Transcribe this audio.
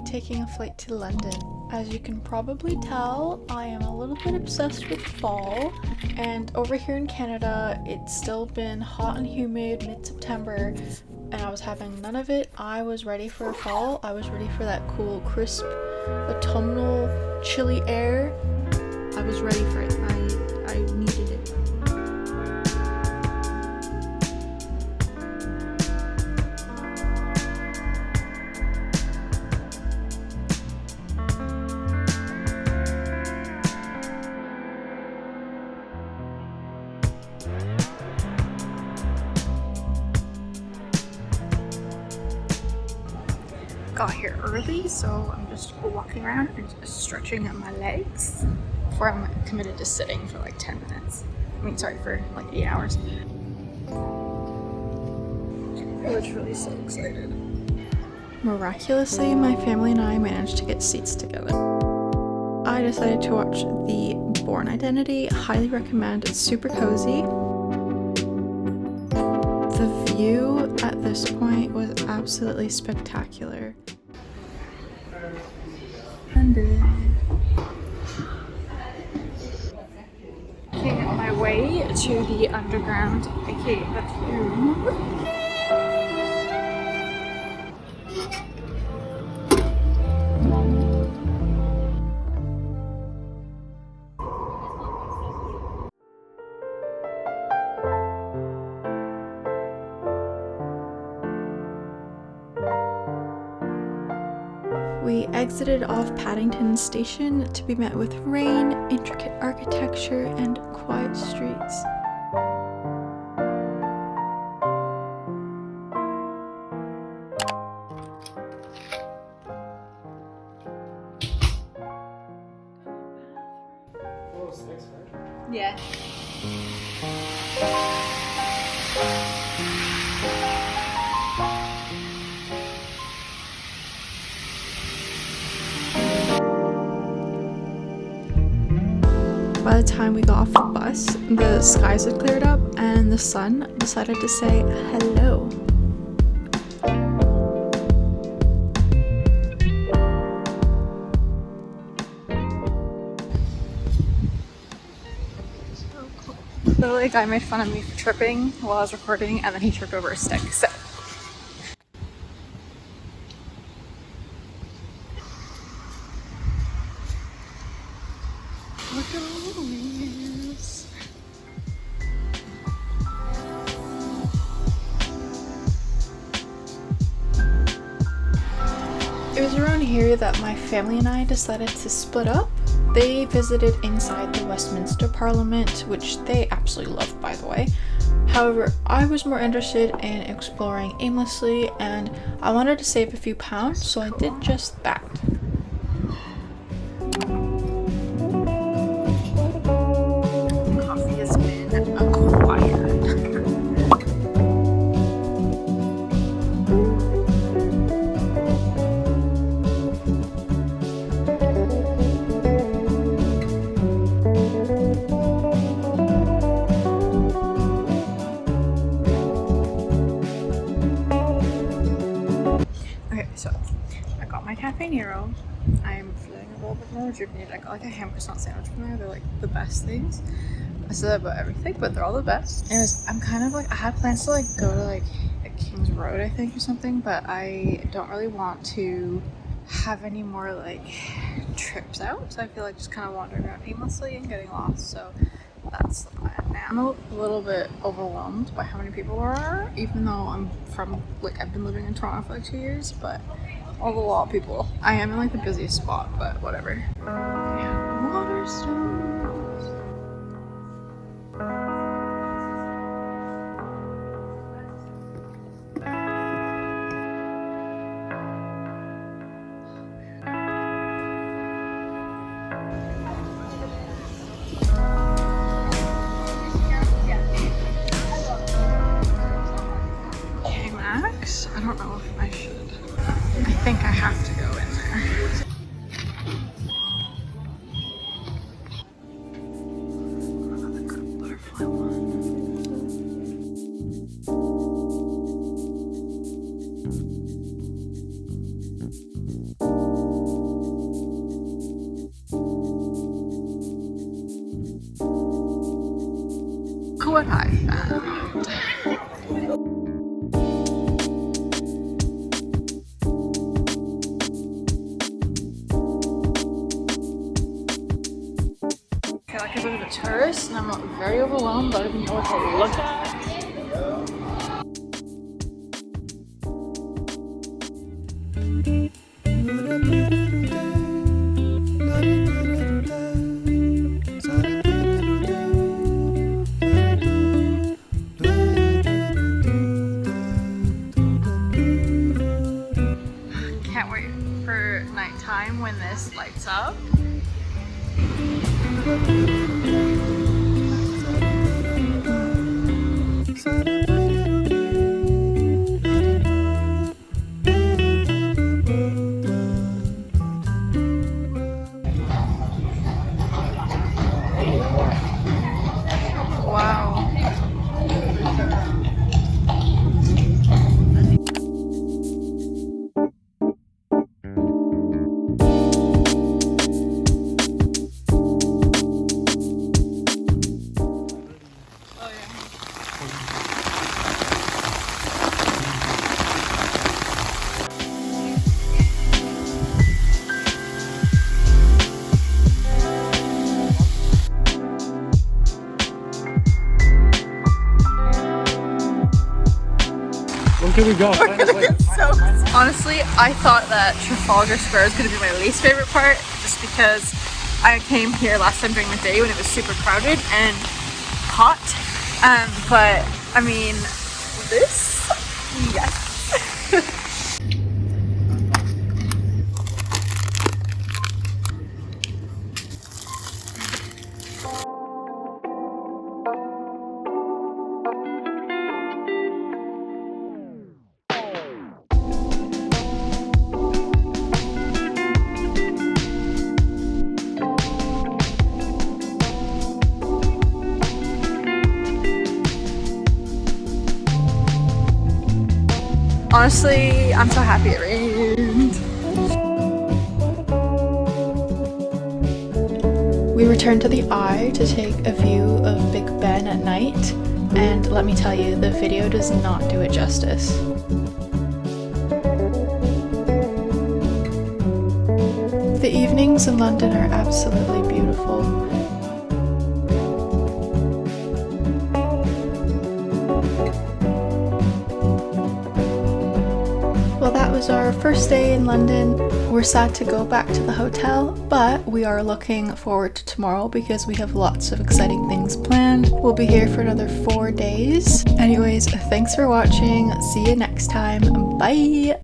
taking a flight to London. As you can probably tell, I am a little bit obsessed with fall, and over here in Canada, it's still been hot and humid mid-September, and I was having none of it. I was ready for fall. I was ready for that cool, crisp, autumnal, chilly air. I was ready for it. I needed it. Got here early, so I'm just walking around and just stretching my legs before I'm committed to sitting for like 10 minutes. For like 8 hours. I'm literally so excited. Miraculously, my family and I managed to get seats together. I decided to watch The Bourne Identity. Highly recommend. It's super cozy. The view at this point was absolutely spectacular. Making my way to the underground, aka the tube. We exited off Paddington Station to be met with rain, intricate architecture, and quiet streets. Yeah. By the time we got off the bus, the skies had cleared up and the sun decided to say hello. So cool. Literally, a guy made fun of me for tripping while I was recording, and then he tripped over a stick, so. Look at all the leaves. It was around here that my family and I decided to split up. They visited inside the Westminster Parliament, which they absolutely loved, by the way. However, I was more interested in exploring aimlessly, and I wanted to save a few pounds, so I did just that. Coffee has been acquired. Okay, so I got my Cafe Nero. I'm feeling a little bit more rejuvenated. I got like a ham croissant sandwich from there. They're like the best things. I said that about everything, but they're all the best. Anyways, I'm kind of like, I had plans to like go to like a King's Road, I think, or something, but I don't really want to have any more like trips out. So I feel like just kind of wandering around aimlessly and getting lost. So that's the plan. I'm a little bit overwhelmed by how many people there are, even though I'm from, like, I've been living in Toronto for like 2 years, but all the lot of people. I am in like the busiest spot, but whatever. Yeah, water stones. I don't know if I should. I think I have to go in there. Another good butterfly one. what I found. Okay, like I said, I'm a tourist and I'm not very overwhelmed, but I don't even know what to look at. Can't wait for nighttime when this lights up. Wow. Here we go. So honestly, I thought that Trafalgar Square was going to be my least favorite part, just because I came here last time during the day when it was super crowded and hot. But I mean, this, yes. Honestly, I'm so happy it rained. We returned to the Eye to take a view of Big Ben at night, and let me tell you, the video does not do it justice. The evenings in London are absolutely beautiful. Well, that was our first day in London. We're sad to go back to the hotel, but we are looking forward to tomorrow because we have lots of exciting things planned. We'll be here for another 4 days. Anyways, thanks for watching. See you next time. Bye!